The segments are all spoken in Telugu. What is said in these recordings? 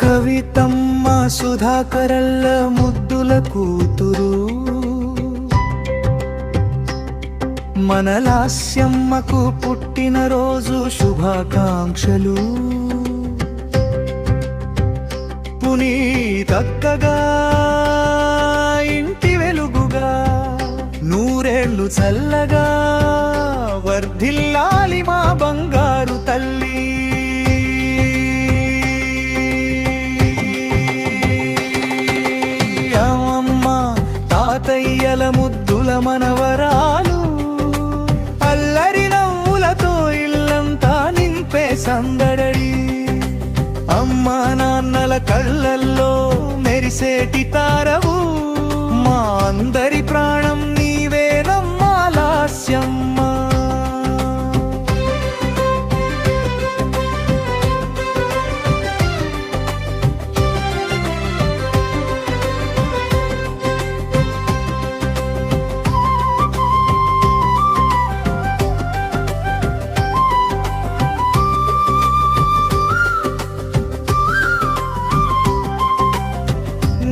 కవితమ్మ సుధాకరల్ల ముద్దుల కూతురు, మన లాస్యమ్మకు పుట్టినరోజు శుభాకాంక్షలు. పునీతక్కగా ఇంటి వెలుగుగా నూరేళ్లు చల్లగా వర్ధిల్లాలి మా బంగారు తల్లి. అమ్మమ్మ తాతయ్యల ముద్దుల మనవరాలు, అల్లరి నవ్వులతో ఇల్లంతా నింపే సందడి. అమ్మా నాన్నల కళ్ళల్లో మెరిసేటి తారవు, మా అందరి ప్రాణం నీవేనమ్మా లాస్యమ్మ.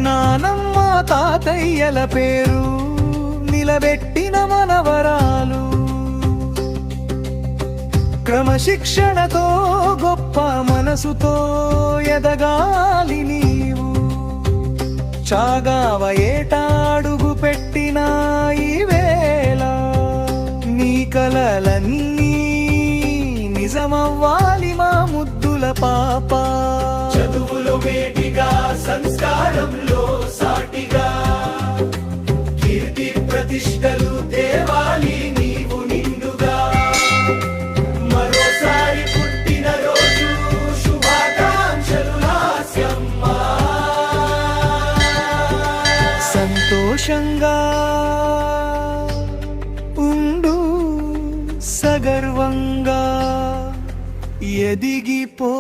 నానమ్మ తాతయ్యల పేరు నిలబెట్టిన మనవరాలు, క్రమశిక్షణతో గొప్ప మనసుతో ఎదగాలి నీవు. చాగావ ఏటాడుగు పెట్టిన ఈ వేళ నీ కలలన్నీ నిజమవ్వాలి మా ముద్దుల పాప. చదువులో వేటిగా సంస్కారంలో సాటిగా కీర్తి ప్రతిష్టలు దేవాలి నీవు నిండుగా. మరోసారి పుట్టిన రోజు శుభాకాంక్షలు లాస్యమ్మ. సంతోషంగా ఉండు సగర్వంగా ఎదిగిపో.